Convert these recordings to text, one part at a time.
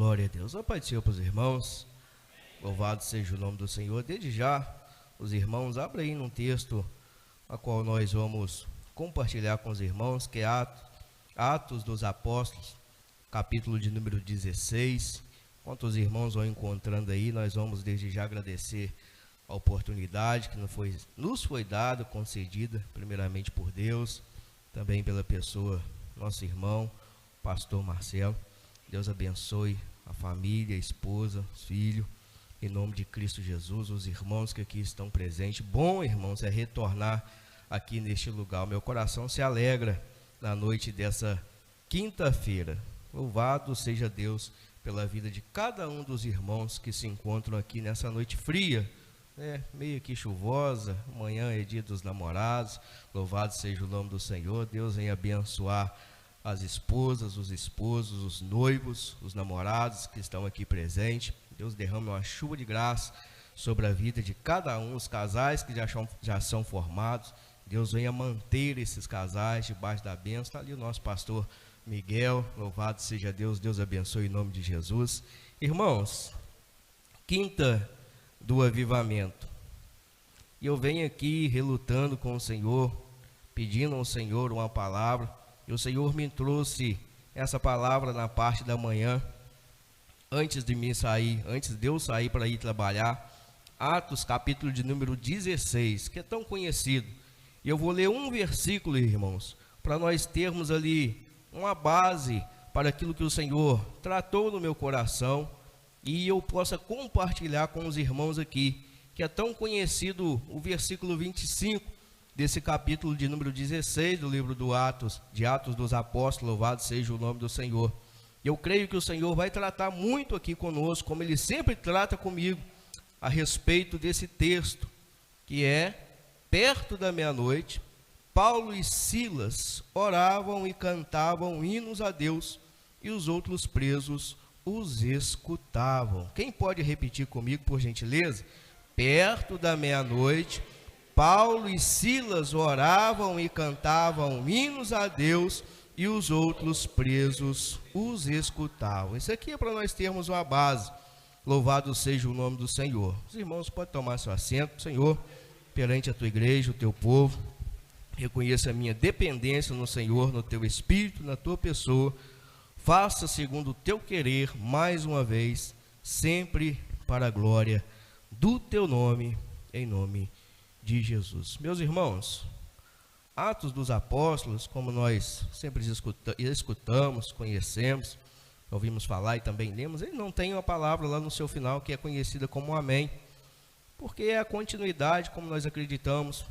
Glória a Deus. A paz do Senhor para os irmãos. Louvado seja o nome do Senhor. Desde já, os irmãos, abrem aí num texto a qual nós vamos compartilhar com os irmãos, que é Atos dos Apóstolos, capítulo de número 16. Enquanto os irmãos vão encontrando aí, nós vamos desde já agradecer a oportunidade que nos foi dada, concedida, primeiramente por Deus, também pela pessoa, nosso irmão, pastor Marcelo. Deus abençoe a família, a esposa, os filhos, em nome de Cristo Jesus, os irmãos que aqui estão presentes. Bom, irmãos, é retornar aqui neste lugar. O meu coração se alegra na noite dessa quinta-feira. Louvado seja Deus pela vida de cada um dos irmãos que se encontram aqui nessa noite fria, meio que chuvosa. Amanhã é dia dos namorados. Louvado seja o nome do Senhor. Deus venha abençoar as esposas, os esposos, os noivos, os namorados que estão aqui presentes. Deus derrame uma chuva de graça sobre a vida de cada um, os casais que já são formados. Deus venha manter esses casais debaixo da bênção. Está ali o nosso pastor Miguel, louvado seja Deus, Deus abençoe em nome de Jesus. Irmãos, quinta do avivamento. E eu venho aqui relutando com o Senhor, pedindo ao Senhor uma palavra. E o Senhor me trouxe essa palavra na parte da manhã, antes de eu sair para ir trabalhar. Atos, capítulo de número 16, que é tão conhecido. E eu vou ler um versículo, irmãos, para nós termos ali uma base para aquilo que o Senhor tratou no meu coração e eu possa compartilhar com os irmãos aqui, que é tão conhecido o versículo 25 desse capítulo de número 16 do livro de Atos dos Apóstolos. Louvado seja o nome do Senhor. Eu creio que o Senhor vai tratar muito aqui conosco, como Ele sempre trata comigo, a respeito desse texto, que é: perto da meia-noite, Paulo e Silas oravam e cantavam hinos a Deus, e os outros presos os escutavam. Quem pode repetir comigo, por gentileza? Perto da meia-noite, Paulo e Silas oravam e cantavam hinos a Deus, e os outros presos os escutavam. Isso aqui é para nós termos uma base. Louvado seja o nome do Senhor. Os irmãos podem tomar seu assento. Senhor, perante a tua igreja, o teu povo, reconheça a minha dependência no Senhor, no teu Espírito, na tua pessoa. Faça segundo o teu querer, mais uma vez, sempre para a glória do teu nome, em nome de Jesus. Meus irmãos, Atos dos Apóstolos, como nós sempre escutamos, conhecemos, ouvimos falar e também lemos, ele não tem uma palavra lá no seu final que é conhecida como amém, porque é a continuidade, como nós acreditamos,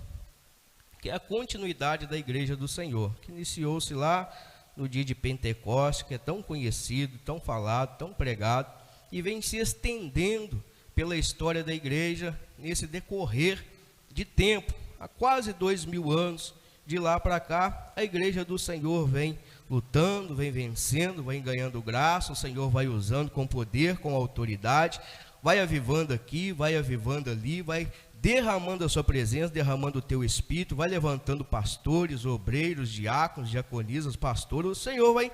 que é a continuidade da igreja do Senhor, que iniciou-se lá no dia de Pentecostes, que é tão conhecido, tão falado, tão pregado, e vem se estendendo pela história da igreja nesse decorrer de tempo. Há quase 2000 anos, de lá para cá, a igreja do Senhor vem lutando, vem vencendo, vem ganhando graça. O Senhor vai usando com poder, com autoridade, vai avivando aqui, vai avivando ali, vai derramando a sua presença, derramando o teu Espírito, vai levantando pastores, obreiros, diáconos, diaconisas, pastores. O Senhor vai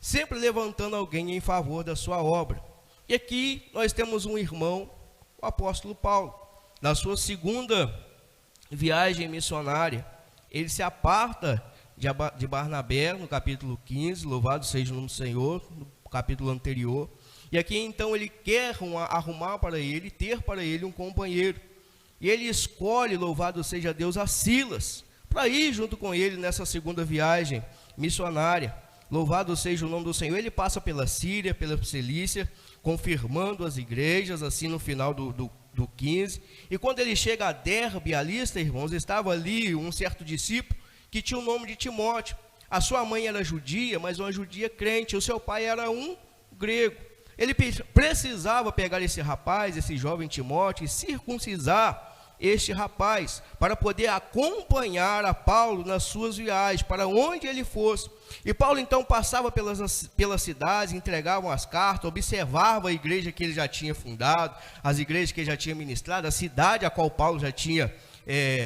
sempre levantando alguém em favor da sua obra. E aqui nós temos um irmão, o apóstolo Paulo, na sua segunda viagem missionária, ele se aparta de Barnabé, no capítulo 15, louvado seja o nome do Senhor, no capítulo anterior. E aqui então ele quer arrumar para ele, ter para ele um companheiro. E ele escolhe, louvado seja Deus, a Silas, para ir junto com ele nessa segunda viagem missionária. Louvado seja o nome do Senhor. Ele passa pela Síria, pela Cilícia, confirmando as igrejas, assim no final do 15. E quando ele chega a Derbe, a Listra, irmãos, estava ali um certo discípulo que tinha o nome de Timóteo. A sua mãe era judia, mas uma judia crente. O seu pai era um grego. Ele precisava pegar esse rapaz, esse jovem Timóteo, e circuncisar este rapaz, para poder acompanhar a Paulo nas suas viagens, para onde ele fosse. E Paulo então passava pelas cidades, entregava as cartas, observava a igreja que ele já tinha fundado, as igrejas que ele já tinha ministrado, a cidade a qual Paulo já tinha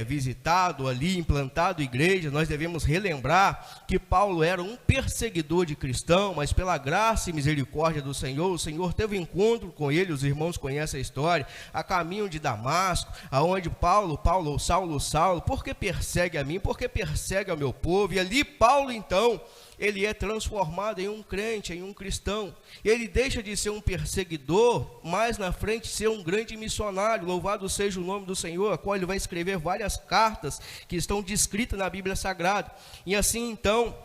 visitado ali, implantado igreja, nós devemos relembrar que Paulo era um perseguidor de cristão, mas pela graça e misericórdia do Senhor, o Senhor teve um encontro com ele, os irmãos conhecem a história, a caminho de Damasco, aonde Saulo, por que persegue a mim? Por que persegue ao meu povo? E ali Paulo então, ele é transformado em um crente, em um cristão. Ele deixa de ser um perseguidor, mais na frente ser um grande missionário. Louvado seja o nome do Senhor, a qual ele vai escrever várias cartas que estão descritas na Bíblia Sagrada. E assim então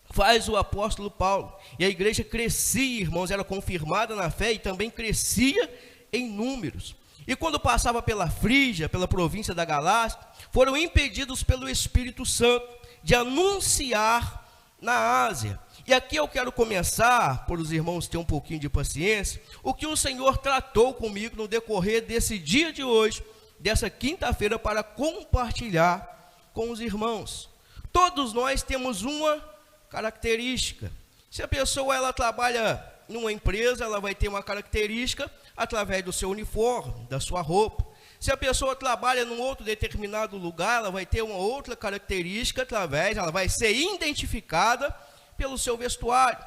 faz o apóstolo Paulo. E a igreja crescia, irmãos, era confirmada na fé e também crescia em números. E quando passava pela Frígia, pela província da Galácia, foram impedidos pelo Espírito Santo de anunciar na Ásia. E aqui eu quero começar, por os irmãos terem um pouquinho de paciência, o que o Senhor tratou comigo no decorrer desse dia de hoje, dessa quinta-feira, para compartilhar com os irmãos. Todos nós temos uma característica. Se a pessoa ela trabalha numa empresa, ela vai ter uma característica através do seu uniforme, da sua roupa. Se a pessoa trabalha num outro determinado lugar, ela vai ter uma outra característica ela vai ser identificada pelo seu vestuário.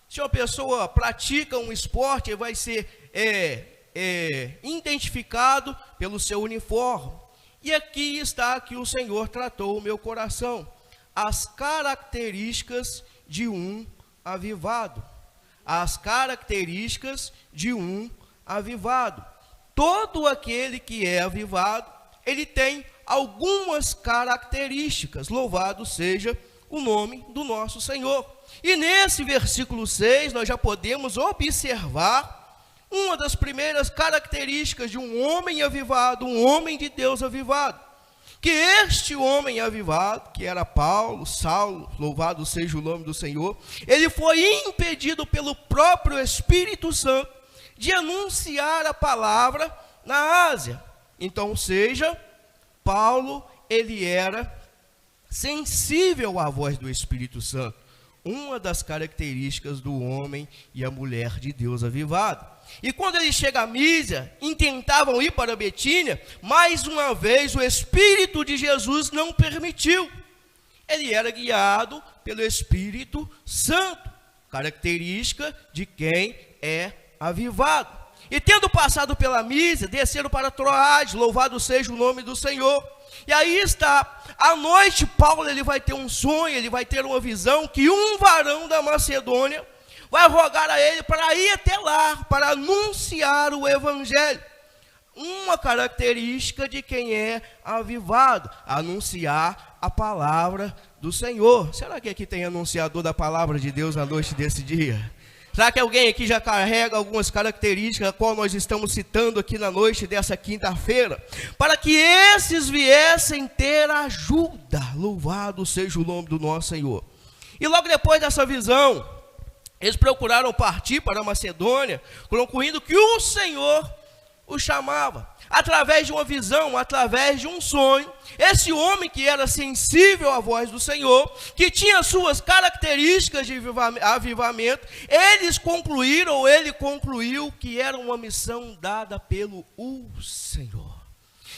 Se uma pessoa pratica um esporte, ele vai ser identificado pelo seu uniforme. E aqui está que o Senhor tratou o meu coração. As características de um avivado. As características de um avivado. Todo aquele que é avivado, ele tem algumas características. Louvado seja o nome do nosso Senhor. E nesse versículo 6, nós já podemos observar uma das primeiras características de um homem avivado, um homem de Deus avivado. Que este homem avivado, que era Saulo, louvado seja o nome do Senhor, ele foi impedido pelo próprio Espírito Santo de anunciar a palavra na Ásia. Então, Paulo, ele era sensível à voz do Espírito Santo. Uma das características do homem e a mulher de Deus avivado. E quando ele chega a Mísia, intentavam ir para Betínia, mais uma vez o Espírito de Jesus não permitiu. Ele era guiado pelo Espírito Santo, característica de quem é avivado. E tendo passado pela Mísia, desceram para Troade, louvado seja o nome do Senhor. E aí está, à noite Paulo ele vai ter um sonho, ele vai ter uma visão, que um varão da Macedônia vai rogar a ele para ir até lá, para anunciar o Evangelho. Uma característica de quem é avivado, anunciar a palavra do Senhor. Será que aqui tem anunciador da palavra de Deus na noite desse dia? Será que alguém aqui já carrega algumas características, a qual nós estamos citando aqui na noite dessa quinta-feira? Para que esses viessem ter ajuda. Louvado seja o nome do nosso Senhor. E logo depois dessa visão, eles procuraram partir para a Macedônia, concluindo que o Senhor o chamava. Através de uma visão, através de um sonho, esse homem que era sensível à voz do Senhor, que tinha suas características de avivamento, ele concluiu que era uma missão dada pelo Senhor.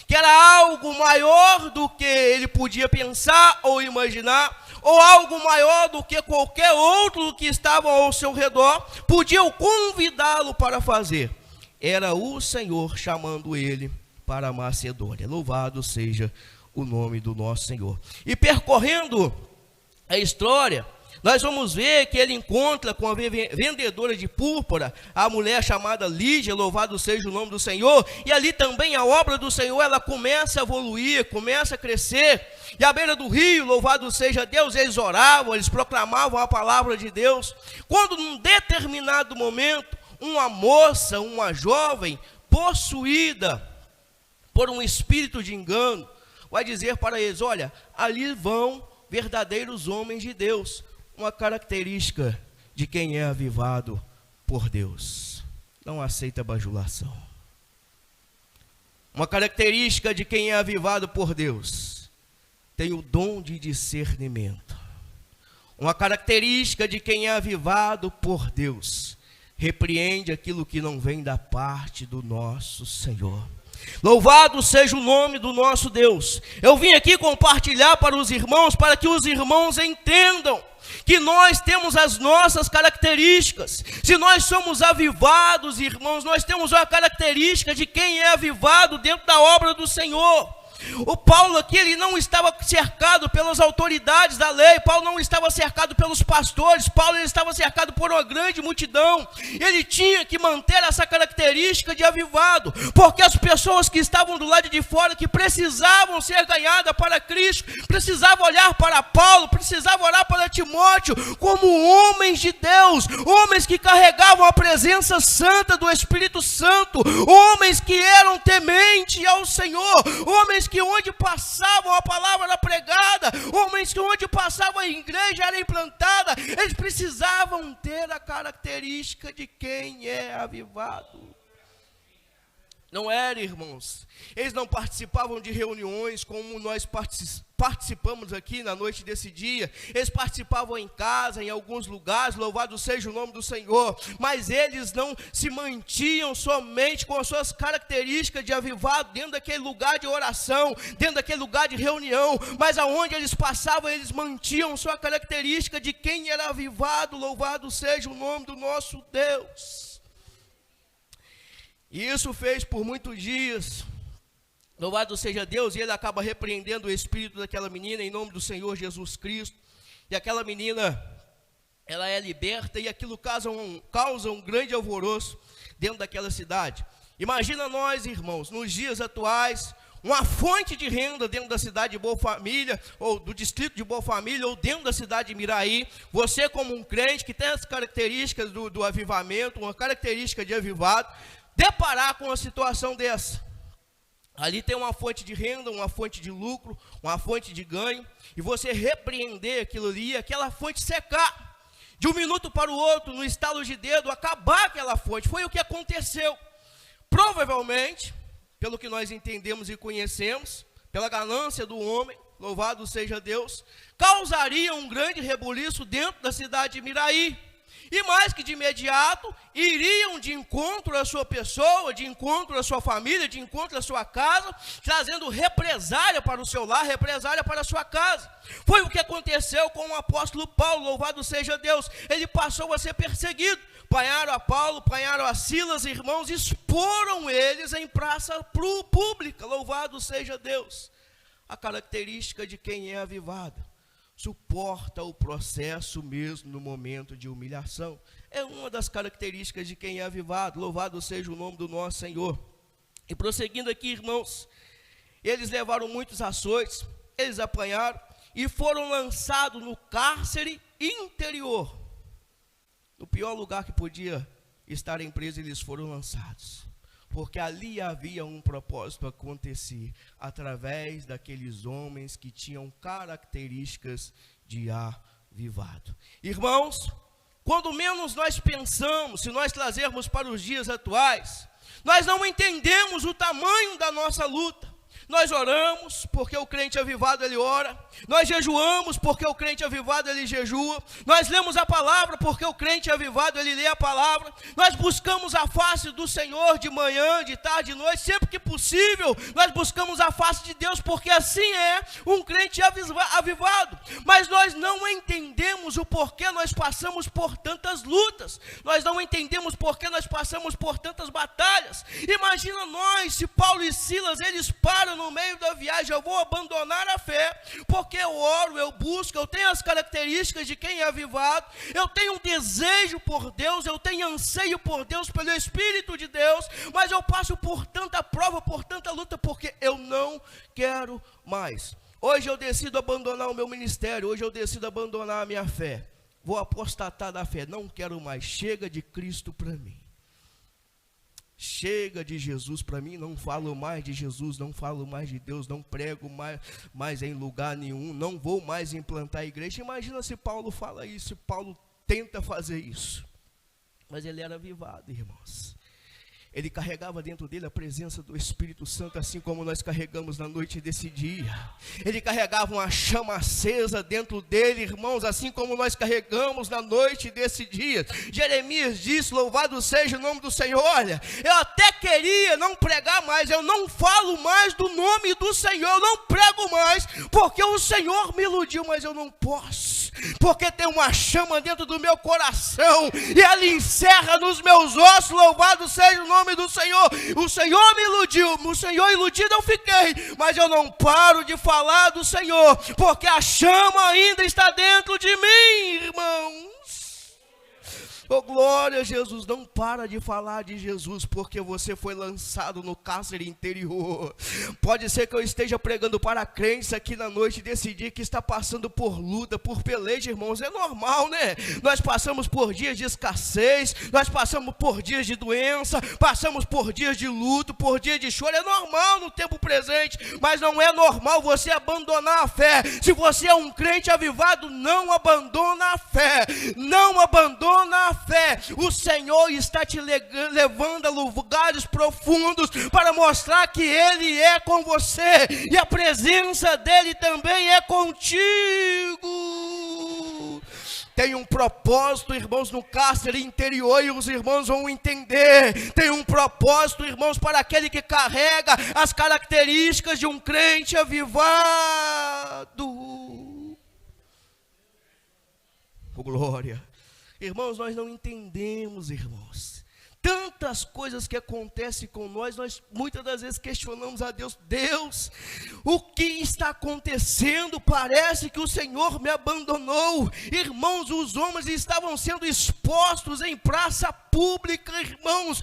Que era algo maior do que ele podia pensar ou imaginar, ou algo maior do que qualquer outro que estava ao seu redor podiam convidá-lo para fazer. Era o Senhor chamando ele para a Macedônia. Louvado seja o nome do nosso Senhor. E percorrendo a história, nós vamos ver que ele encontra com a vendedora de púrpura, a mulher chamada Lídia, louvado seja o nome do Senhor. E ali também a obra do Senhor, ela começa a evoluir, começa a crescer. E à beira do rio, louvado seja Deus, eles oravam, eles proclamavam a palavra de Deus. Quando num determinado momento, uma moça, uma jovem, possuída por um espírito de engano, vai dizer para eles: olha, ali vão verdadeiros homens de Deus. Uma característica de quem é avivado por Deus: não aceita bajulação. Uma característica de quem é avivado por Deus: tem o dom de discernimento. Uma característica de quem é avivado por Deus: repreende aquilo que não vem da parte do nosso Senhor. Louvado seja o nome do nosso Deus. Eu vim aqui compartilhar para os irmãos, para que os irmãos entendam que nós temos as nossas características. Se nós somos avivados, irmãos, nós temos uma característica de quem é avivado dentro da obra do Senhor. O Paulo aqui, ele não estava cercado pelas autoridades da lei, Paulo não estava cercado pelos pastores, Paulo ele estava cercado por uma grande multidão. Ele tinha que manter essa característica de avivado, porque as pessoas que estavam do lado de fora, que precisavam ser ganhadas para Cristo, precisavam olhar para Paulo, precisavam olhar para Timóteo, como homens de Deus, homens que carregavam a presença santa do Espírito Santo, homens que eram tementes ao Senhor, homens que onde passavam a palavra era pregada, homens que onde passavam a igreja era implantada, eles precisavam ter a característica de quem é avivado. Não era, irmãos, eles não participavam de reuniões como nós participamos aqui na noite desse dia. Eles participavam em casa, em alguns lugares, louvado seja o nome do Senhor, mas eles não se mantinham somente com as suas características de avivado dentro daquele lugar de oração, dentro daquele lugar de reunião, mas aonde eles passavam, eles mantinham sua característica de quem era avivado, louvado seja o nome do nosso Deus. E isso fez por muitos dias, louvado seja Deus, e ele acaba repreendendo o espírito daquela menina em nome do Senhor Jesus Cristo, e aquela menina, ela é liberta, e aquilo causa um grande alvoroço dentro daquela cidade. Imagina nós, irmãos, nos dias atuais, uma fonte de renda dentro da cidade de Boa Família, ou do distrito de Boa Família, ou dentro da cidade de Miraí, você como um crente que tem as características do avivamento, uma característica de avivado, deparar com uma situação dessa. Ali tem uma fonte de renda, uma fonte de lucro, uma fonte de ganho, e você repreender aquilo ali, aquela fonte secar, de um minuto para o outro, no estalo de dedo, acabar aquela fonte. Foi o que aconteceu. Provavelmente, pelo que nós entendemos e conhecemos, pela ganância do homem, louvado seja Deus, causaria um grande rebuliço dentro da cidade de Miraí. E mais que de imediato, iriam de encontro à sua pessoa, de encontro à sua família, de encontro à sua casa, trazendo represália para o seu lar, represália para a sua casa. Foi o que aconteceu com o apóstolo Paulo, louvado seja Deus. Ele passou a ser perseguido. Apanharam a Paulo, apanharam a Silas, irmãos, exporam eles em praça pública, louvado seja Deus. A característica de quem é avivado: suporta o processo mesmo no momento de humilhação. É uma das características de quem é avivado, louvado seja o nome do nosso Senhor. E prosseguindo aqui, irmãos, eles levaram muitos açoites, eles apanharam e foram lançados no cárcere interior. No pior lugar que podia estarem presos, eles foram lançados, porque ali havia um propósito a acontecer, através daqueles homens que tinham características de avivado. Irmãos, quando menos nós pensamos, se nós trazermos para os dias atuais, nós não entendemos o tamanho da nossa luta. Nós oramos porque o crente avivado ele ora, nós jejuamos porque o crente avivado ele jejua, nós lemos a palavra porque o crente avivado ele lê a palavra, nós buscamos a face do Senhor de manhã, de tarde, de noite, sempre que possível, nós buscamos a face de Deus, porque assim é um crente avivado. Mas nós não entendemos o porquê nós passamos por tantas lutas, nós não entendemos porquê nós passamos por tantas batalhas. Imagina nós, se Paulo e Silas, eles param no meio da viagem: eu vou abandonar a fé, porque eu oro, eu busco, eu tenho as características de quem é avivado, eu tenho um desejo por Deus, eu tenho anseio por Deus, pelo Espírito de Deus, mas eu passo por tanta prova, por tanta luta, porque eu não quero mais. Hoje eu decido abandonar o meu ministério, hoje eu decido abandonar a minha fé, vou apostatar da fé, não quero mais, chega de Cristo para mim. Chega de Jesus para mim, não falo mais de Jesus, não falo mais de Deus, não prego mais em lugar nenhum, não vou mais implantar a igreja. Imagina se Paulo fala isso, se Paulo tenta fazer isso. Mas ele era avivado, irmãos. Ele carregava dentro dele a presença do Espírito Santo, assim como nós carregamos na noite desse dia. Ele carregava uma chama acesa dentro dele, irmãos, assim como nós carregamos na noite desse dia. Jeremias disse, louvado seja o nome do Senhor. Olha, eu até queria não pregar mais, eu não falo mais do nome do Senhor, eu não prego mais, porque o Senhor me iludiu, mas eu não posso, porque tem uma chama dentro do meu coração, e ela encerra nos meus ossos, louvado seja o nome do Senhor. O Senhor me iludiu, o Senhor iludido eu fiquei, mas eu não paro de falar do Senhor, porque a chama ainda está dentro de mim, irmãos. Oh, glória a Jesus, não para de falar de Jesus, porque você foi lançado no cárcere interior. Pode ser que eu esteja pregando para crentes aqui na noite desse dia que está passando por luta, por peleja, irmãos, é normal, né? Nós passamos por dias de escassez, nós passamos por dias de doença, passamos por dias de luto, por dias de choro, é normal no tempo presente, mas não é normal você abandonar a fé. Se você é um crente avivado, não abandona a fé, não abandona a fé. O Senhor está te levando a lugares profundos para mostrar que Ele é com você e a presença dEle também é contigo. Tem um propósito, irmãos, no cárcere interior, e os irmãos vão entender. Tem um propósito, irmãos, para aquele que carrega as características de um crente avivado. Oh, glória. Irmãos, nós não entendemos, irmãos, tantas coisas que acontecem com nós muitas das vezes questionamos a Deus. Deus, o que está acontecendo? Parece que o Senhor me abandonou. Irmãos, os homens estavam sendo expostos em praça pública, irmãos,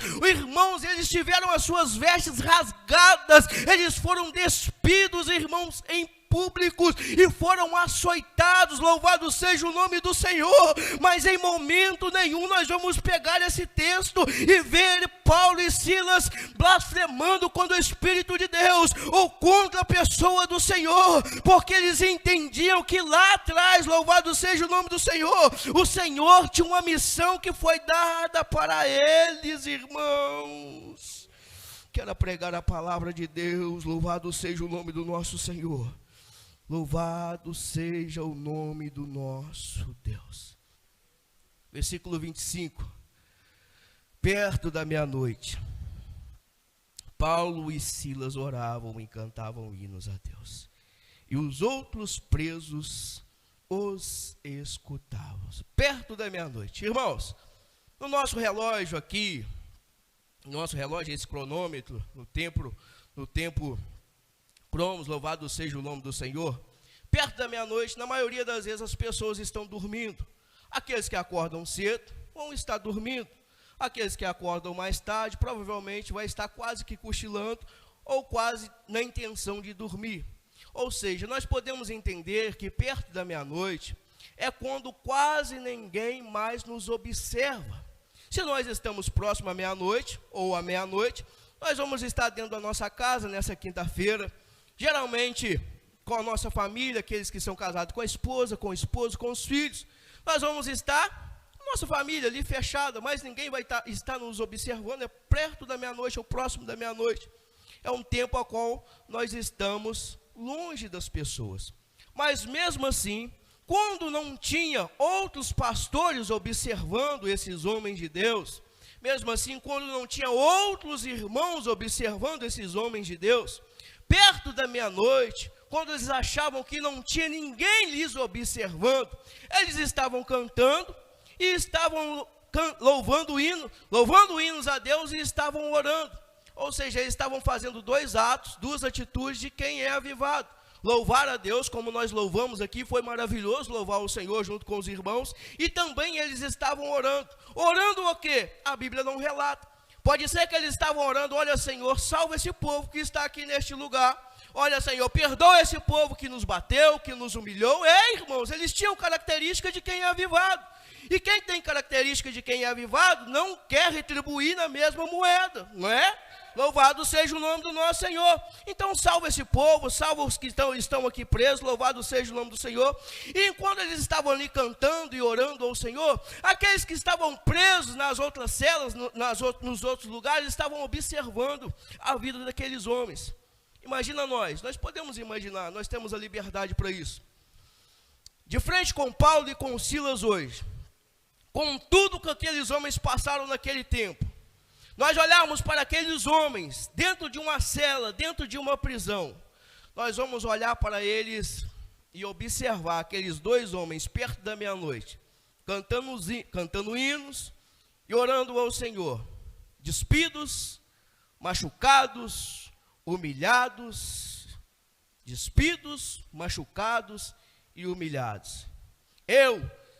eles tiveram as suas vestes rasgadas, eles foram despidos, irmãos, em públicos e foram açoitados, louvado seja o nome do Senhor. Mas em momento nenhum nós vamos pegar esse texto e ver Paulo e Silas blasfemando contra o Espírito de Deus ou contra a pessoa do Senhor, porque eles entendiam que lá atrás, louvado seja o nome do Senhor, o Senhor tinha uma missão que foi dada para eles, irmãos, que era pregar a palavra de Deus. Louvado seja o nome do nosso Senhor. Louvado seja o nome do nosso Deus. Versículo 25. Perto da meia-noite, Paulo e Silas oravam e cantavam hinos a Deus, e os outros presos os escutavam. Perto da meia-noite, irmãos, no nosso relógio aqui, esse cronômetro, no tempo Cromos, louvado seja o nome do Senhor. Perto da meia-noite, na maioria das vezes as pessoas estão dormindo. Aqueles que acordam cedo vão estar dormindo. Aqueles que acordam mais tarde provavelmente vai estar quase que cochilando ou quase na intenção de dormir. Ou seja, nós podemos entender que perto da meia-noite é quando quase ninguém mais nos observa. Se nós estamos próximos à meia-noite ou à meia-noite, nós vamos estar dentro da nossa casa nessa quinta-feira, geralmente com a nossa família, aqueles que são casados com a esposa, com o esposo, com os filhos. Nós vamos estar, nossa família ali fechada, mas ninguém vai estar nos observando, é perto da meia-noite ou próximo da meia-noite. É um tempo ao qual nós estamos longe das pessoas. Mas mesmo assim, quando não tinha outros pastores observando esses homens de Deus, mesmo assim, quando não tinha outros irmãos observando esses homens de Deus, perto da meia-noite, quando eles achavam que não tinha ninguém lhes observando, eles estavam cantando e estavam louvando hinos a Deus e estavam orando. Ou seja, eles estavam fazendo dois atos, duas atitudes de quem é avivado. Louvar a Deus, como nós louvamos aqui, foi maravilhoso louvar o Senhor junto com os irmãos. E também eles estavam orando. Orando o quê? A Bíblia não relata. Pode ser que eles estavam orando: olha, Senhor, salva esse povo que está aqui neste lugar. Olha, Senhor, perdoa esse povo que nos bateu, que nos humilhou. Irmãos, eles tinham característica de quem é avivado. E quem tem característica de quem é avivado não quer retribuir na mesma moeda, não é? Louvado seja o nome do nosso Senhor. Então salva esse povo, salva os que estão aqui presos, louvado seja o nome do Senhor. E enquanto eles estavam ali cantando e orando ao Senhor, aqueles que estavam presos nas outras celas, nos outros lugares, estavam observando a vida daqueles homens. Imagina nós podemos imaginar, nós temos a liberdade para isso. De frente com Paulo e com Silas hoje, com tudo que aqueles homens passaram naquele tempo, nós olharmos para aqueles homens dentro de uma cela, dentro de uma prisão, nós vamos olhar para eles e observar aqueles dois homens perto da meia-noite, cantando hinos e orando ao Senhor, despidos, machucados, humilhados, despidos, machucados e humilhados.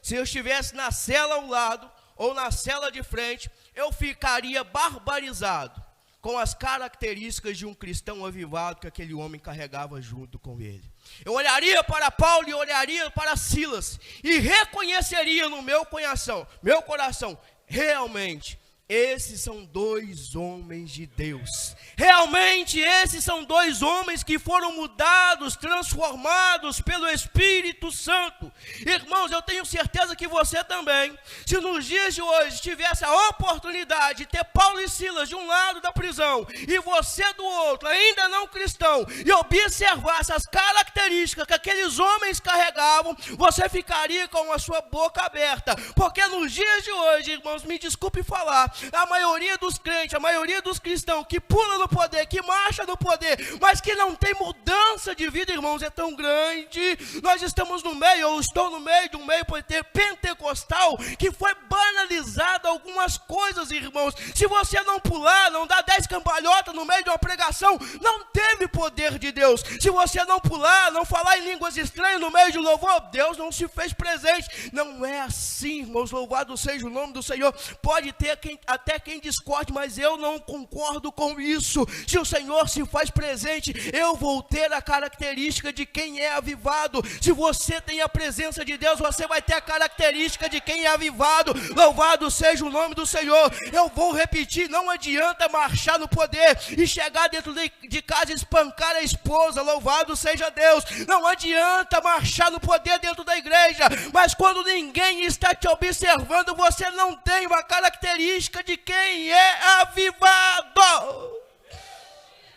Se eu estivesse na cela ao lado ou na cela de frente, eu ficaria barbarizado com as características de um cristão avivado que aquele homem carregava junto com ele. Eu olharia para Paulo e olharia para Silas e reconheceria no meu coração, realmente, esses são dois homens de Deus. Realmente esses são dois homens que foram mudados, transformados pelo Espírito Santo. Irmãos, eu tenho certeza que você também, se nos dias de hoje tivesse a oportunidade de ter Paulo e Silas de um lado da prisão e você do outro, ainda não cristão, e observasse as características que aqueles homens carregavam, você ficaria com a sua boca aberta. Porque nos dias de hoje, irmãos, me desculpe falar, a maioria dos crentes, a maioria dos cristãos que pula no poder, que marcha no poder, mas que não tem mudança de vida, irmãos, é tão grande. Nós estamos no meio, eu estou no meio de um meio pentecostal que foi banalizado algumas coisas, irmãos. Se você não pular, não dar 10 cambalhotas no meio de uma pregação, não teve poder de Deus. Se você não pular, não falar em línguas estranhas no meio de louvor, Deus não se fez presente. Não é assim, irmãos, louvado seja o nome do Senhor. Pode ter até quem discorde, mas eu não concordo com isso. Se o Senhor se faz presente, eu vou ter a característica de quem é avivado. Se você tem a presença de Deus, você vai ter a característica de quem é avivado. Louvado seja o nome do Senhor. Eu vou repetir, não adianta marchar no poder e chegar dentro de casa e espancar a esposa. Louvado seja Deus. Não adianta marchar no poder dentro da igreja, mas quando ninguém está te observando, você não tem uma característica de quem é avivado.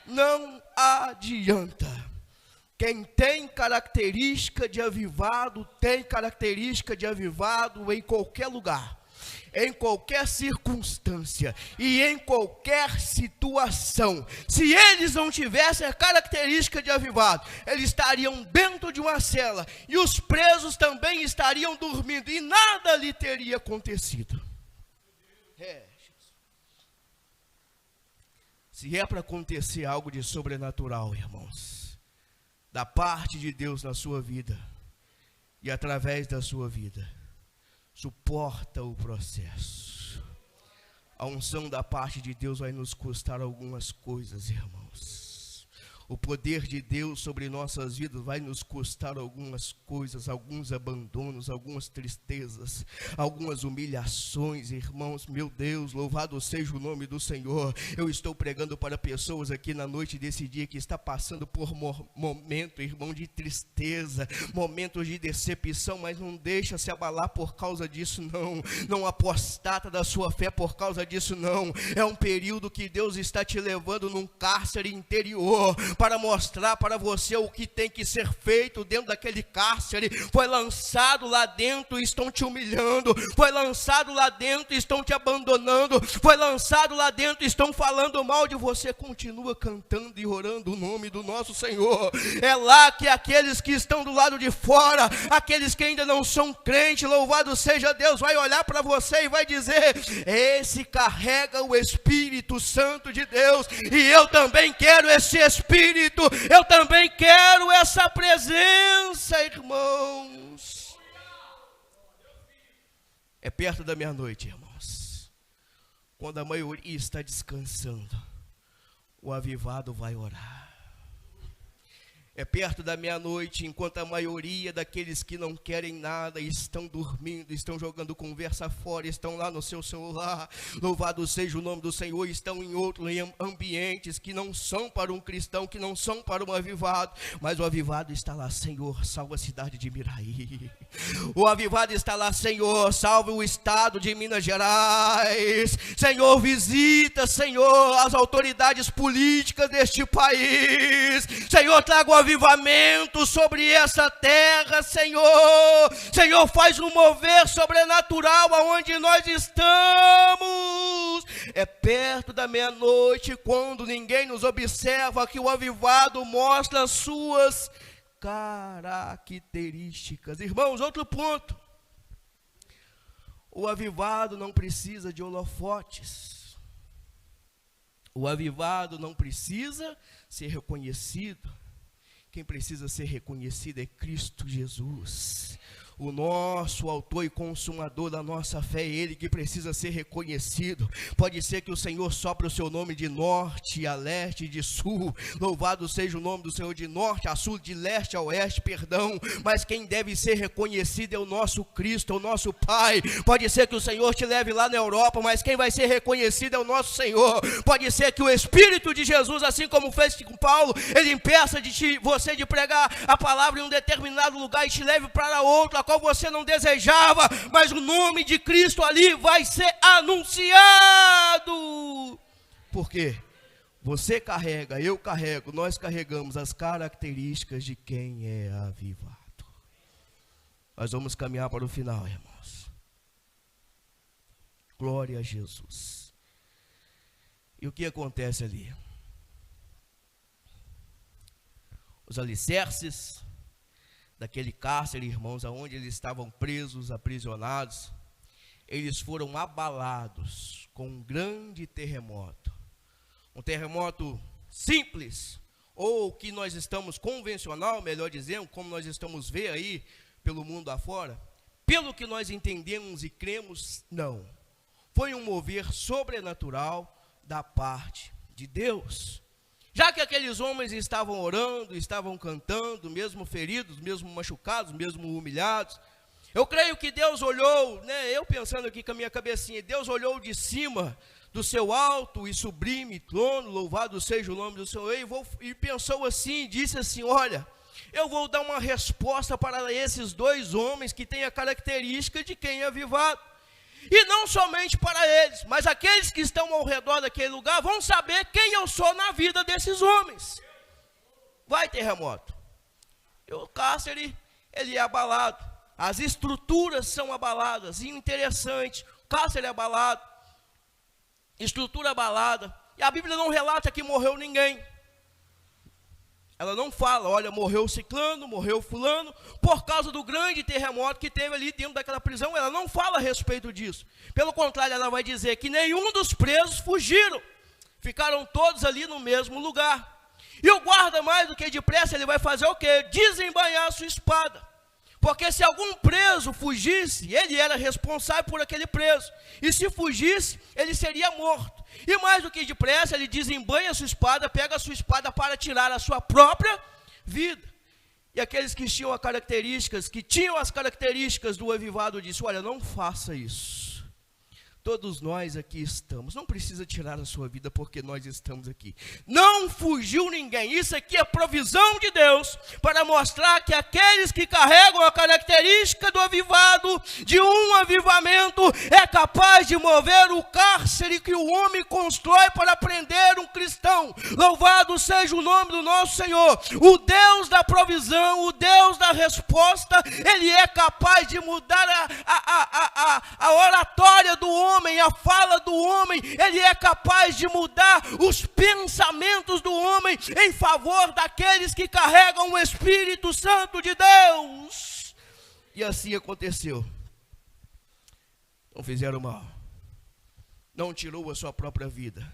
Não adianta. Quem tem característica de avivado, tem característica de avivado em qualquer lugar, em qualquer circunstância e em qualquer situação. Se eles não tivessem a característica de avivado, eles estariam dentro de uma cela e os presos também estariam dormindo e nada lhe teria acontecido. Se é para acontecer algo de sobrenatural, irmãos, da parte de Deus na sua vida e através da sua vida, suporta o processo. A unção da parte de Deus vai nos custar algumas coisas, irmãos. O poder de Deus sobre nossas vidas vai nos custar algumas coisas, alguns abandonos, algumas tristezas, algumas humilhações, irmãos. Meu Deus, louvado seja o nome do Senhor. Eu estou pregando para pessoas aqui na noite desse dia que está passando por momento, irmão, de tristeza, momentos de decepção, mas não deixa se abalar por causa disso, não. Não apostata da sua fé por causa disso, não. É um período que Deus está te levando num cárcere interior, para mostrar para você o que tem que ser feito dentro daquele cárcere. Foi lançado lá dentro e estão te humilhando, foi lançado lá dentro e estão te abandonando, foi lançado lá dentro e estão falando mal de você. Continua cantando e orando o nome do nosso Senhor. É lá que aqueles que estão do lado de fora, aqueles que ainda não são crentes, louvado seja Deus, vai olhar para você e vai dizer: esse carrega o Espírito Santo de Deus, e eu também quero esse Espírito, eu também quero essa presença, irmãos. É perto da meia-noite, irmãos, quando a maioria está descansando, o avivado vai orar. É perto da meia-noite, enquanto a maioria daqueles que não querem nada estão dormindo, estão jogando conversa fora, estão lá no seu celular. Louvado seja o nome do Senhor, estão em outros ambientes que não são para um cristão, que não são para um avivado. Mas o avivado está lá: Senhor, salva a cidade de Miraí. O avivado está lá: Senhor, salve o estado de Minas Gerais. Senhor, visita, Senhor, as autoridades políticas deste país. Senhor, traga o avivamento sobre essa terra, Senhor. Senhor, faz um mover sobrenatural aonde nós estamos. É perto da meia-noite, quando ninguém nos observa, que o avivado mostra as suas características. Irmãos, outro ponto: o avivado não precisa de holofotes. O avivado não precisa ser reconhecido. Quem precisa ser reconhecido é Cristo Jesus. O nosso autor e consumador da nossa fé é Ele que precisa ser reconhecido. Pode ser que o Senhor sopre o seu nome de norte a leste e de sul. Louvado seja o nome do Senhor, de norte a sul, de leste a oeste, perdão. Mas quem deve ser reconhecido é o nosso Cristo, é o nosso Pai. Pode ser que o Senhor te leve lá na Europa, mas quem vai ser reconhecido é o nosso Senhor. Pode ser que o Espírito de Jesus, assim como fez com Paulo, Ele impeça você de pregar a palavra em um determinado lugar e te leve para outro, a qual você não desejava, mas o nome de Cristo ali vai ser anunciado. Por quê? Você carrega, eu carrego, nós carregamos as características de quem é avivado. Nós vamos caminhar para o final, irmãos. Glória a Jesus. E o que acontece ali? Os alicerces daquele cárcere, irmãos, aonde eles estavam presos, aprisionados, eles foram abalados com um grande terremoto. Um terremoto simples, ou que nós estamos convencional, melhor dizendo, como nós estamos vendo aí pelo mundo afora. Pelo que nós entendemos e cremos, não. Foi um mover sobrenatural da parte de Deus. Já que aqueles homens estavam orando, estavam cantando, mesmo feridos, mesmo machucados, mesmo humilhados, eu creio que Deus olhou, eu pensando aqui com a minha cabecinha, Deus olhou de cima do seu alto e sublime trono, louvado seja o nome do Senhor, e pensou assim, disse assim: olha, eu vou dar uma resposta para esses dois homens que têm a característica de quem é avivado. E não somente para eles, mas aqueles que estão ao redor daquele lugar vão saber quem eu sou na vida desses homens. Vai terremoto. E o cárcere, ele é abalado. As estruturas são abaladas. E interessante, o cárcere é abalado. Estrutura abalada. E a Bíblia não relata que morreu ninguém. Ela não fala, olha, morreu ciclano, morreu fulano, por causa do grande terremoto que teve ali dentro daquela prisão. Ela não fala a respeito disso. Pelo contrário, ela vai dizer que nenhum dos presos fugiram. Ficaram todos ali no mesmo lugar. E o guarda, mais do que depressa, ele vai fazer o quê? Desembainhar a sua espada. Porque se algum preso fugisse, ele era responsável por aquele preso. E se fugisse, ele seria morto. E mais do que depressa, ele desembanha a sua espada, pega a sua espada para tirar a sua própria vida. E aqueles que tinham as características do avivado, disse: olha, não faça isso. Todos nós aqui estamos, não precisa tirar a sua vida porque nós estamos aqui. Não fugiu ninguém, isso aqui é provisão de Deus, para mostrar que aqueles que carregam a característica do avivado, de um avivamento, é capaz de mover o cárcere que o homem constrói para prender um cristão. Louvado seja o nome do nosso Senhor, o Deus da provisão, o Deus da resposta. Ele é capaz de mudar a oratória do homem, a fala do homem. Ele é capaz de mudar os pensamentos do homem em favor daqueles que carregam o Espírito Santo de Deus. E assim aconteceu. Não fizeram mal, não tirou a sua própria vida.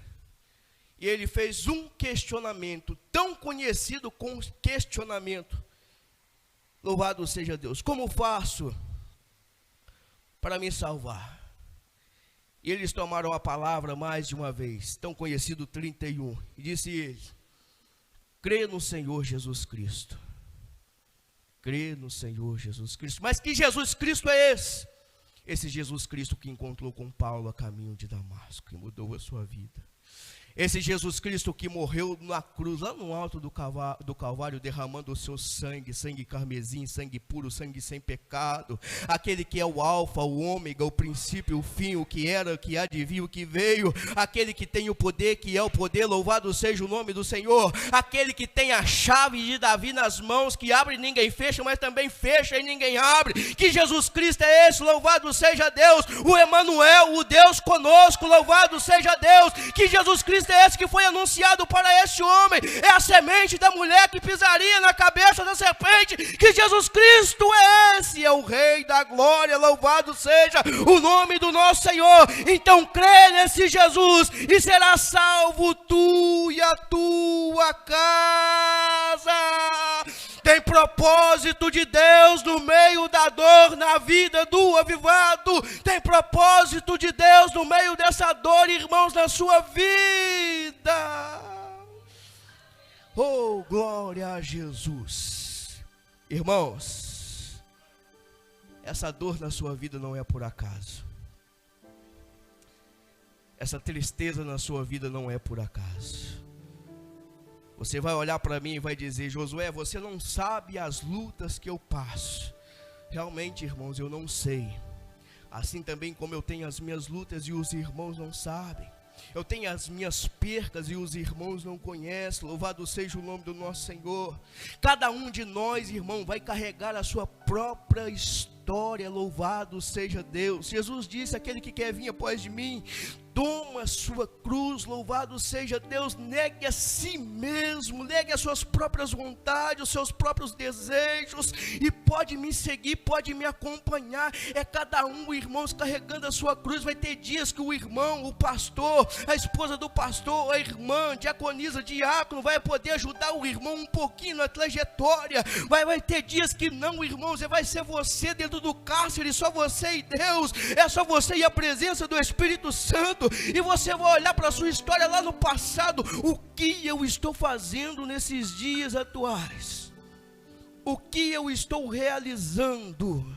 E ele fez um questionamento, tão conhecido como questionamento. Louvado seja Deus. Como faço para me salvar? E eles tomaram a palavra mais de uma vez, tão conhecido 31, e disse ele: crê no Senhor Jesus Cristo. Crê no Senhor Jesus Cristo. Mas que Jesus Cristo é esse? Esse Jesus Cristo que encontrou com Paulo a caminho de Damasco, que mudou a sua vida. Esse Jesus Cristo que morreu na cruz, lá no alto do Calvário, derramando o seu sangue, sangue carmesim, sangue puro, sangue sem pecado. Aquele que é o alfa, o ômega, o princípio, o fim, o que era, o que há de vir, o que veio. Aquele que tem o poder, que é o poder, louvado seja o nome do Senhor. Aquele que tem a chave de Davi nas mãos, que abre e ninguém fecha, mas também fecha e ninguém abre. Que Jesus Cristo é esse, louvado seja Deus. O Emanuel, o Deus conosco, louvado seja Deus. Que Jesus Cristo é esse que foi anunciado para esse homem, é a semente da mulher que pisaria na cabeça da serpente. Que Jesus Cristo é esse, é o Rei da glória, louvado seja o nome do nosso Senhor. Então crê nesse Jesus e será salvo tu e a tua casa. Tem propósito de Deus no meio da dor na vida do avivado. Tem propósito de Deus no meio dessa dor, irmãos, na sua vida. Oh, glória a Jesus. Irmãos, essa dor na sua vida não é por acaso. Essa tristeza na sua vida não é por acaso. Você vai olhar para mim e vai dizer: Josué, você não sabe as lutas que eu passo. Realmente, irmãos, eu não sei. Assim também como eu tenho as minhas lutas e os irmãos não sabem. Eu tenho as minhas percas e os irmãos não conhecem. Louvado seja o nome do nosso Senhor. Cada um de nós, irmão, vai carregar a sua própria história. Louvado seja Deus. Jesus disse: aquele que quer vir após de mim, toma a sua cruz, louvado seja Deus, negue a si mesmo, negue as suas próprias vontades, os seus próprios desejos, e pode me seguir, pode me acompanhar. É cada um, irmãos, carregando a sua cruz. Vai ter dias que o irmão, o pastor, a esposa do pastor, a irmã, diaconisa, diácono, vai poder ajudar o irmão um pouquinho na trajetória. Vai ter dias que não, irmãos, vai ser você dentro do cárcere, só você e Deus, é só você e a presença do Espírito Santo. E você vai olhar para a sua história lá no passado. O que eu estou fazendo nesses dias atuais? O que eu estou realizando?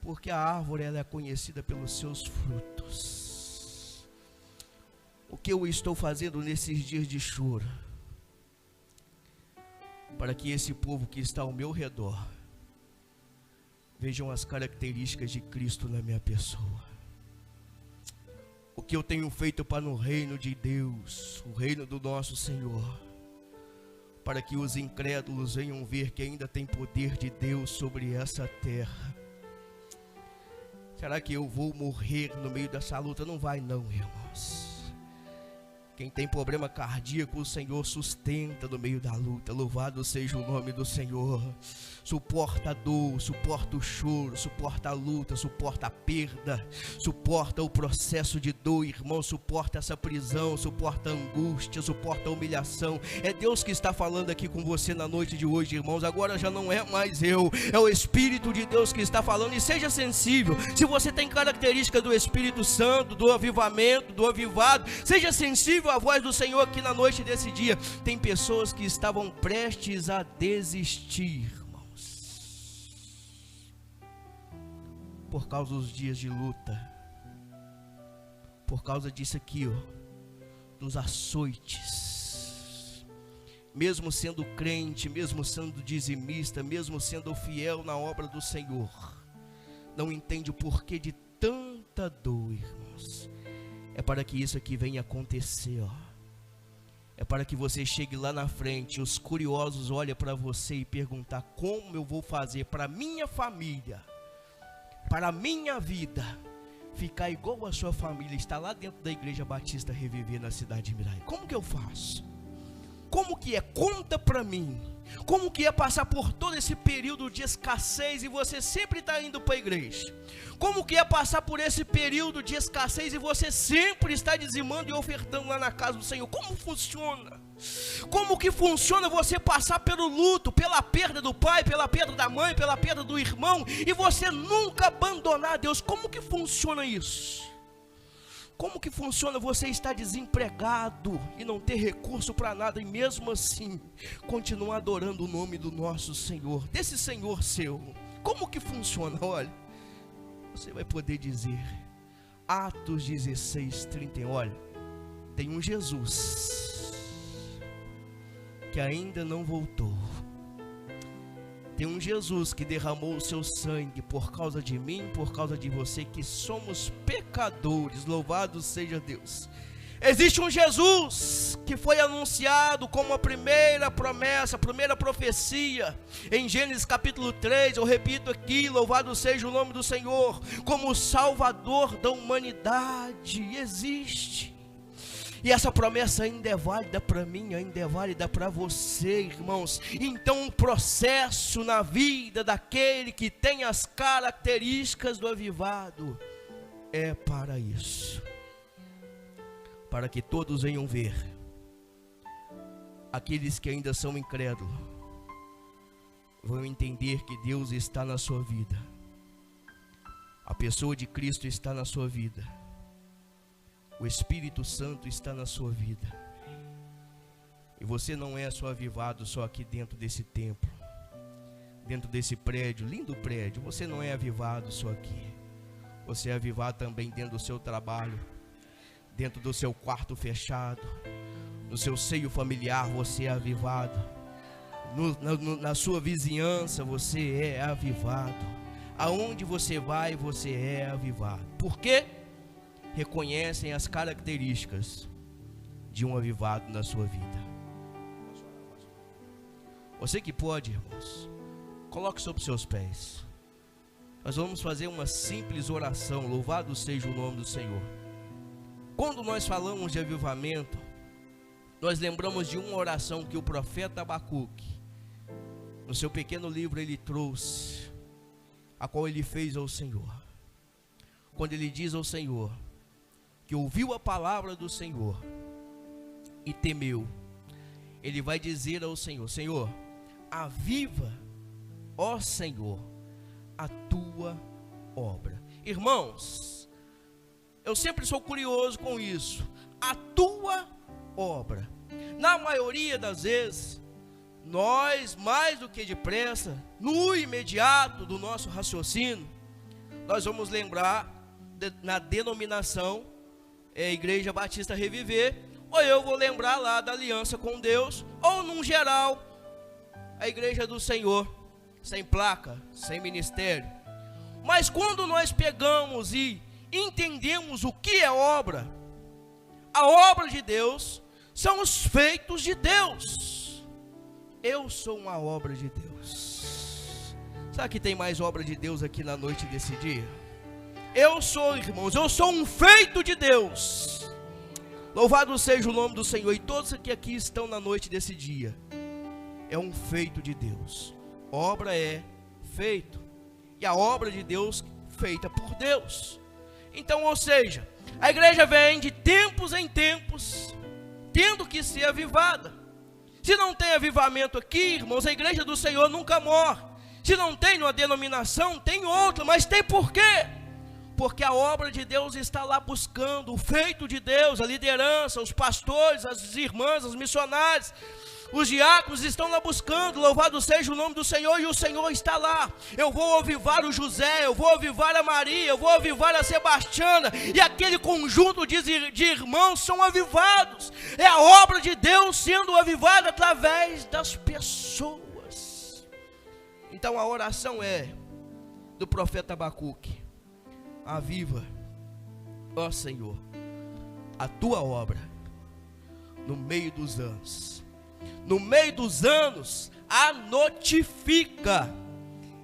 Porque a árvore, ela é conhecida pelos seus frutos. O que eu estou fazendo nesses dias de choro? Para que esse povo que está ao meu redor vejam as características de Cristo na minha pessoa. O que eu tenho feito para o reino de Deus, o reino do nosso Senhor, para que os incrédulos venham ver que ainda tem poder de Deus sobre essa terra. Será que eu vou morrer no meio dessa luta? Não vai não, irmãos. Quem tem problema cardíaco, o Senhor sustenta no meio da luta. Louvado seja o nome do Senhor. Suporta a dor, suporta o choro, suporta a luta, suporta a perda, suporta o processo de dor, irmão, suporta essa prisão, suporta a angústia, suporta a humilhação. É Deus que está falando aqui com você na noite de hoje, irmãos. Agora já não é mais eu, é o Espírito de Deus que está falando. E seja sensível. Se você tem característica do Espírito Santo, do avivamento, do avivado, seja sensível à voz do Senhor aqui na noite desse dia. Tem pessoas que estavam prestes a desistir, por causa dos dias de luta, por causa disso aqui, dos açoites. Mesmo sendo crente, mesmo sendo dizimista, mesmo sendo fiel na obra do Senhor, não entende o porquê de tanta dor, irmãos. É para que isso aqui venha acontecer, É para que você chegue lá na frente, os curiosos olhem para você e perguntar: como eu vou fazer para minha família, para a minha vida, ficar igual a sua família, estar lá dentro da Igreja Batista Reviver na cidade de Miraí? Como que eu faço? Como que é? Conta para mim. Como que é passar por todo esse período de escassez e você sempre está indo para a igreja? Como que é passar por esse período de escassez e você sempre está dizimando e ofertando lá na casa do Senhor? Como funciona? Como que funciona você passar pelo luto, pela perda do pai, pela perda da mãe, pela perda do irmão, e você nunca abandonar Deus? Como que funciona isso? Como que funciona você estar desempregado e não ter recurso para nada e mesmo assim continuar adorando o nome do nosso Senhor, desse Senhor seu? Como que funciona? Olha, você vai poder dizer, Atos 16, 31, olha, tem um Jesus que ainda não voltou. Tem um Jesus que derramou o seu sangue por causa de mim, por causa de você, que somos pecadores, louvado seja Deus. Existe um Jesus que foi anunciado como a primeira promessa, a primeira profecia, em Gênesis capítulo 3, eu repito aqui, louvado seja o nome do Senhor, como o Salvador da humanidade. Existe. E essa promessa ainda é válida para mim, ainda é válida para você, irmãos. Então o processo na vida daquele que tem as características do avivado é para isso. Para que todos venham ver. Aqueles que ainda são incrédulos vão entender que Deus está na sua vida. A pessoa de Cristo está na sua vida. O Espírito Santo está na sua vida. E você não é só avivado só aqui dentro desse templo, dentro desse prédio, lindo prédio. Você não é avivado só aqui. Você é avivado também dentro do seu trabalho, dentro do seu quarto fechado, no seu seio familiar você é avivado, na sua vizinhança você é avivado, aonde você vai você é avivado. Por quê? Reconhecem as características de um avivado na sua vida. Você que pode, irmãos, coloque sobre seus pés. Nós vamos fazer uma simples oração. Louvado seja o nome do Senhor. Quando nós falamos de avivamento, nós lembramos de uma oração que o profeta Abacuque, no seu pequeno livro, ele trouxe, a qual ele fez ao Senhor. Quando ele diz ao Senhor que ouviu a palavra do Senhor e temeu, ele vai dizer ao Senhor: Senhor, aviva, ó Senhor, a tua obra. Irmãos, eu sempre sou curioso com isso. A tua obra. Na maioria das vezes, nós, mais do que depressa, no imediato do nosso raciocínio, nós vamos lembrar na denominação Igreja Batista Reviver, ou eu vou lembrar lá da aliança com Deus, ou num geral, a Igreja do Senhor, sem placa, sem ministério. Mas quando nós pegamos e entendemos o que é obra, a obra de Deus são os feitos de Deus. Eu sou uma obra de Deus. Sabe que tem mais obra de Deus aqui na noite desse dia? Eu sou, irmãos, eu sou um feito de Deus. Louvado seja o nome do Senhor. E todos que aqui estão na noite desse dia, é um feito de Deus. Obra é feito, e a obra de Deus feita por Deus. Então, ou seja, a igreja vem de tempos em tempos, tendo que ser avivada. Se não tem avivamento aqui, irmãos, a igreja do Senhor nunca morre. Se não tem uma denominação, tem outra, mas tem por quê? Porque a obra de Deus está lá buscando o feito de Deus, a liderança, os pastores, as irmãs, os missionários, os diáconos estão lá buscando. Louvado seja o nome do Senhor, e o Senhor está lá. Eu vou avivar o José, eu vou avivar a Maria, eu vou avivar a Sebastiana, e aquele conjunto de irmãos são avivados. É a obra de Deus sendo avivada através das pessoas. Então a oração é do profeta Abacuque: aviva, ó Senhor, a tua obra no meio dos anos. No meio dos anos, a notifica.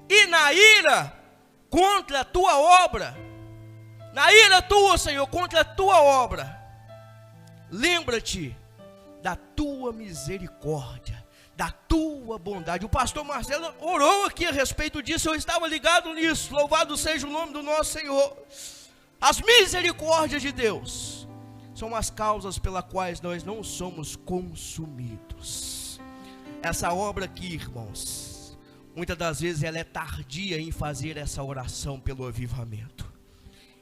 E na ira contra a tua obra, na ira tua, Senhor, contra a tua obra, lembra-te da tua misericórdia, da tua bondade. O pastor Marcelo orou aqui a respeito disso, eu estava ligado nisso. Louvado seja o nome do nosso Senhor. As misericórdias de Deus são as causas pelas quais nós não somos consumidos. Essa obra aqui, irmãos, muitas das vezes ela é tardia em fazer essa oração pelo avivamento.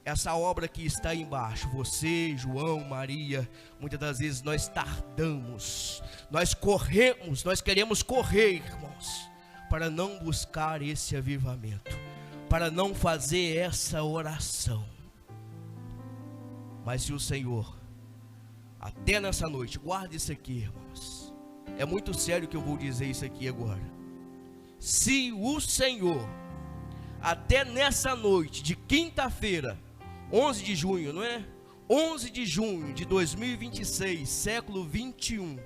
essa obra que está aí embaixo, você, João, Maria, muitas das vezes nós tardamos, nós corremos, nós queremos correr, irmãos, para não buscar esse avivamento, para não fazer essa oração. Mas se o Senhor, até nessa noite, guarde isso aqui, irmãos, é muito sério que eu vou dizer isso aqui agora. Se o Senhor, até nessa noite de quinta-feira, 11 de junho, não é? 11 de junho de 2026, século 21,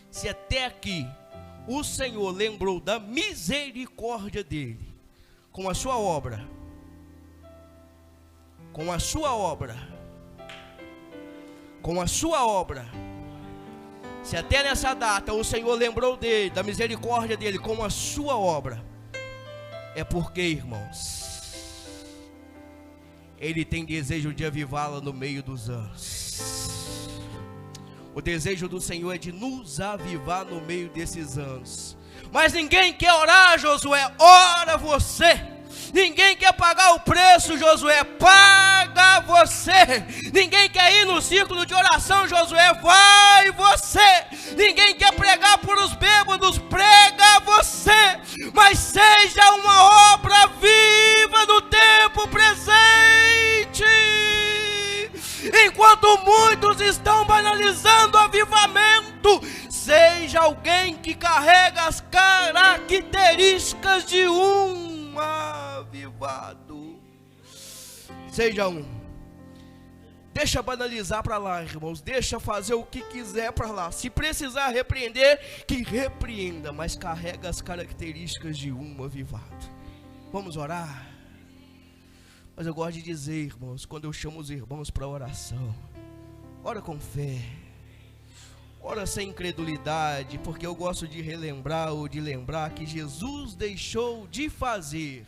se até aqui o Senhor lembrou da misericórdia dele, com a sua obra, se até nessa data o Senhor lembrou dele, da misericórdia dele, com a sua obra, é porque, irmãos, Ele tem desejo de avivá-la no meio dos anos. O desejo do Senhor é de nos avivar no meio desses anos. Mas ninguém quer orar, Josué, ora você. Ninguém quer pagar o preço, Josué, paga você. Ninguém quer ir no círculo de oração, Josué, vai você. Ninguém quer pregar por os bêbados, prega você. Mas seja uma obra viva no tempo presente. Enquanto muitos estão banalizando o avivamento, seja alguém que carrega as características de um avivado. Seja um. Deixa banalizar para lá, irmãos. Deixa fazer o que quiser para lá. Se precisar repreender, que repreenda, mas carrega as características de um avivado. Vamos orar? Mas eu gosto de dizer, irmãos, quando eu chamo os irmãos para oração, ora com fé, ora sem incredulidade, porque eu gosto de relembrar ou de lembrar que Jesus deixou de fazer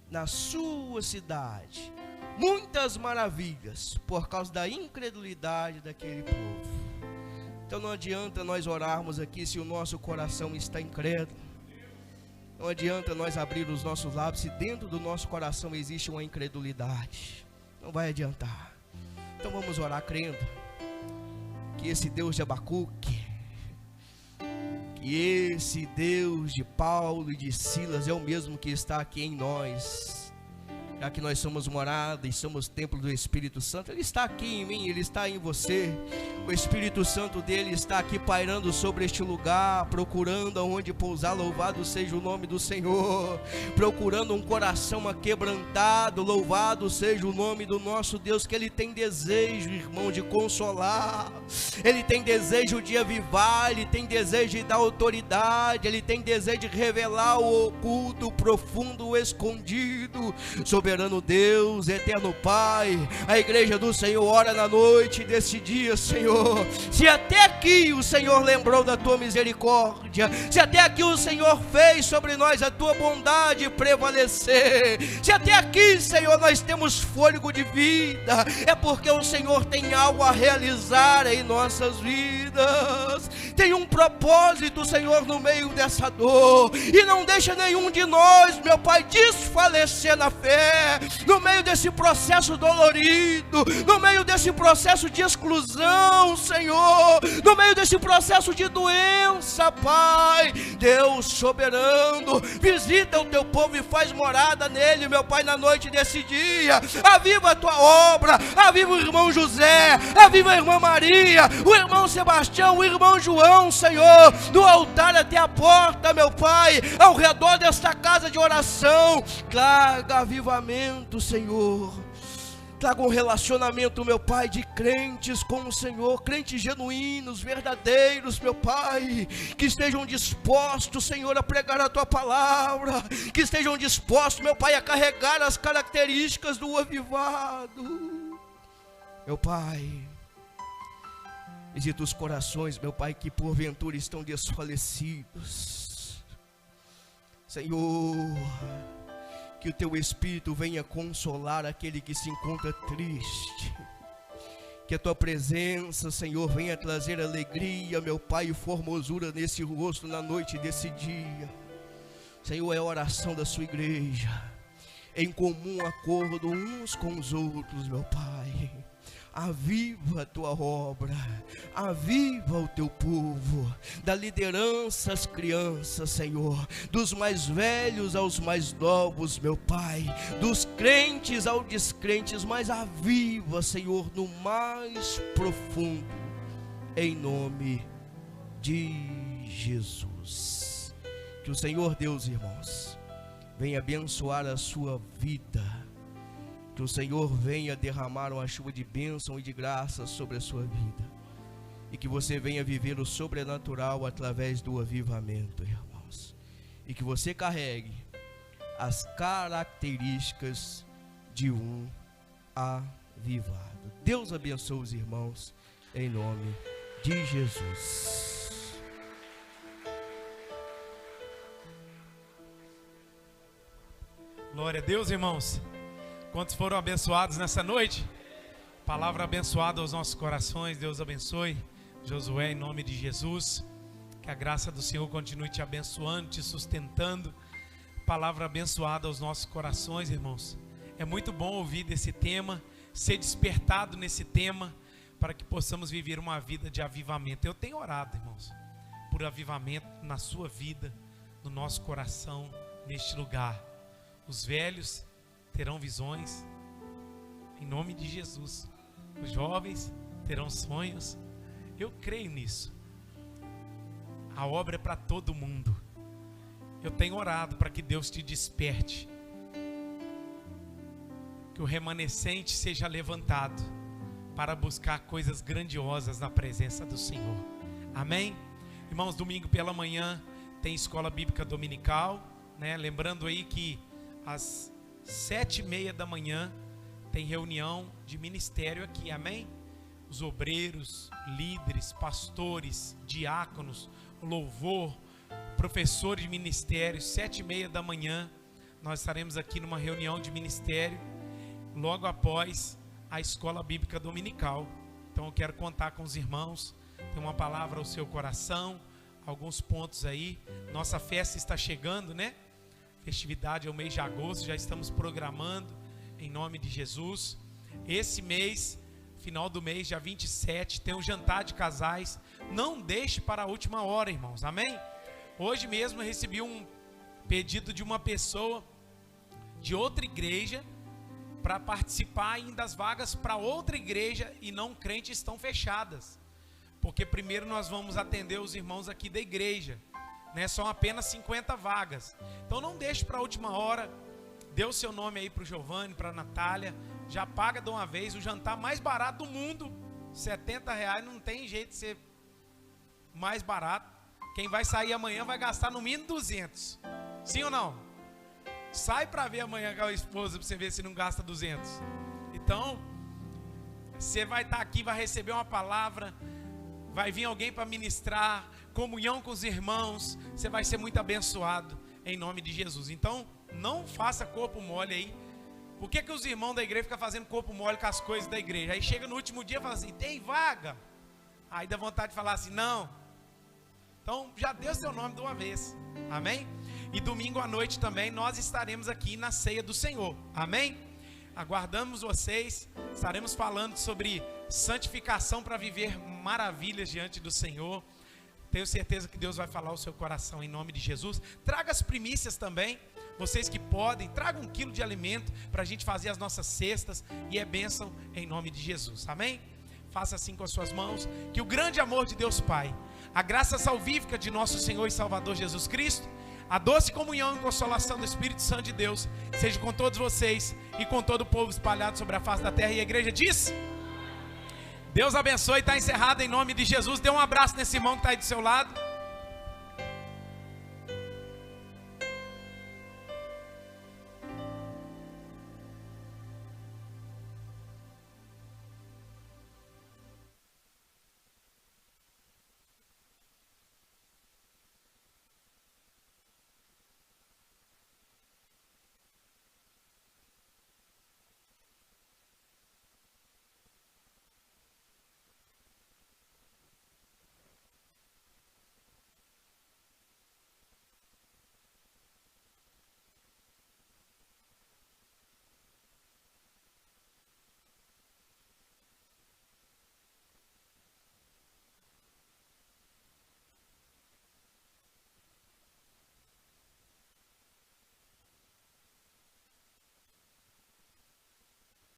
na sua cidade muitas maravilhas por causa da incredulidade daquele povo. Então não adianta nós orarmos aqui se o nosso coração está incrédulo. Não adianta nós abrir os nossos lábios se dentro do nosso coração existe uma incredulidade. Não vai adiantar. Então vamos orar crendo que esse Deus de Abacuque, que esse Deus de Paulo e de Silas é o mesmo que está aqui em nós. Já que nós somos morada e somos templo do Espírito Santo, Ele está aqui em mim, Ele está em você. O Espírito Santo dele está aqui pairando sobre este lugar, procurando aonde pousar. Louvado seja o nome do Senhor. Procurando um coração aquebrantado. Louvado seja o nome do nosso Deus, que Ele tem desejo, irmão, de consolar. Ele tem desejo de avivar. Ele tem desejo de dar autoridade. Ele tem desejo de revelar o oculto, o profundo, o escondido. Soberano Deus, eterno Pai, a igreja do Senhor ora na noite desse dia, Senhor. Se até aqui o Senhor lembrou da tua misericórdia, se até aqui o Senhor fez sobre nós a tua bondade prevalecer, se até aqui, Senhor, nós temos fôlego de vida, é porque o Senhor tem algo a realizar em nossas vidas. Tem um propósito, Senhor, no meio dessa dor, e não deixa nenhum de nós, meu Pai, desfalecer na fé, no meio desse processo dolorido, no meio desse processo de exclusão, Senhor, no meio desse processo de doença, Pai. Deus soberano, visita o teu povo e faz morada nele, meu Pai, na noite desse dia. Aviva a tua obra, aviva o irmão José, aviva a irmã Maria, o irmão Sebastião, o irmão João, Senhor, do altar até a porta, meu Pai, ao redor desta casa de oração. Traga avivamento, Senhor. Traga um relacionamento, meu Pai, de crentes com o Senhor, crentes genuínos, verdadeiros, meu Pai, que estejam dispostos, Senhor, a pregar a tua palavra, que estejam dispostos, meu Pai, a carregar as características do avivado. Meu Pai, visita os corações, meu Pai, que porventura estão desfalecidos, Senhor. Que o teu Espírito venha consolar aquele que se encontra triste. Que a tua presença, Senhor, venha trazer alegria, meu Pai, e formosura nesse rosto na noite desse dia. Senhor, é a oração da sua igreja. em comum acordo uns com os outros, meu Pai. Aviva a tua obra, aviva o teu povo, da liderança às crianças, Senhor, dos mais velhos aos mais novos, meu Pai, dos crentes aos descrentes, mas aviva, Senhor, no mais profundo, em nome de Jesus. Que o Senhor Deus, irmãos, venha abençoar a sua vida. Que o Senhor venha derramar uma chuva de bênção e de graça sobre a sua vida. E que você venha viver o sobrenatural através do avivamento, irmãos. E que você carregue as características de um avivado. Deus abençoe os irmãos, em nome de Jesus. Glória a Deus, irmãos. Quantos foram abençoados nessa noite? Palavra abençoada aos nossos corações. Deus abençoe Josué, em nome de Jesus. Que a graça do Senhor continue te abençoando, te sustentando. Palavra abençoada aos nossos corações, irmãos. É muito bom ouvir desse tema, ser despertado nesse tema, para que possamos viver uma vida de avivamento. Eu tenho orado, irmãos, por avivamento na sua vida, no nosso coração, neste lugar. Os velhos terão visões, em nome de Jesus. Os jovens terão sonhos. Eu creio nisso. A obra é para todo mundo. Eu tenho orado para que Deus te desperte, que o remanescente seja levantado para buscar coisas grandiosas na presença do Senhor. Amém? Irmãos, domingo pela manhã tem escola bíblica dominical, né? Lembrando aí que às 7h30 da manhã tem reunião de ministério aqui, amém? Os obreiros, líderes, pastores, diáconos, louvor, professores de ministério, 7h30 da manhã nós estaremos aqui numa reunião de ministério, logo após a escola bíblica dominical. Então eu quero contar com os irmãos, tem uma palavra ao seu coração, alguns pontos aí. Nossa festa está chegando, né? Festividade é o mês de agosto, já estamos programando em nome de Jesus. Esse mês, final do mês, dia 27, tem um jantar de casais. Não deixe para a última hora, irmãos, amém? Hoje mesmo eu recebi um pedido de uma pessoa de outra igreja para participar ainda das vagas para outra igreja e não crentes estão fechadas. Porque primeiro nós vamos atender os irmãos aqui da igreja, né? São apenas 50 vagas. Então não deixe para a última hora. Dê o seu nome aí para o Giovanni, para a Natália. Já paga de uma vez. O jantar mais barato do mundo, R$70. Não tem jeito de ser mais barato. Quem vai sair amanhã vai gastar no mínimo 200. Sim ou não? Sai para ver amanhã com a esposa, para você ver se não gasta 200. Então você vai estar aqui, vai receber uma palavra, vai vir alguém para ministrar, comunhão com os irmãos. Você vai ser muito abençoado em nome de Jesus. Então não faça corpo mole aí. Por que os irmãos da igreja ficam fazendo corpo mole com as coisas da igreja? Aí chega no último dia e fala assim, tem vaga? Aí dá vontade de falar assim, não. Então já deu seu nome de uma vez, amém? E domingo à noite também nós estaremos aqui na ceia do Senhor, amém? Aguardamos vocês, estaremos falando sobre santificação para viver maravilhas diante do Senhor. Tenho certeza que Deus vai falar ao seu coração em nome de Jesus. Traga as primícias também, vocês que podem, tragam 1 quilo de alimento para a gente fazer as nossas cestas e é bênção em nome de Jesus, amém? Faça assim com as suas mãos, que o grande amor de Deus Pai, a graça salvífica de nosso Senhor e Salvador Jesus Cristo, a doce comunhão e consolação do Espírito Santo de Deus, seja com todos vocês e com todo o povo espalhado sobre a face da terra. E a igreja diz: Deus abençoe. Está encerrado em nome de Jesus. Dê um abraço nesse irmão que está aí do seu lado.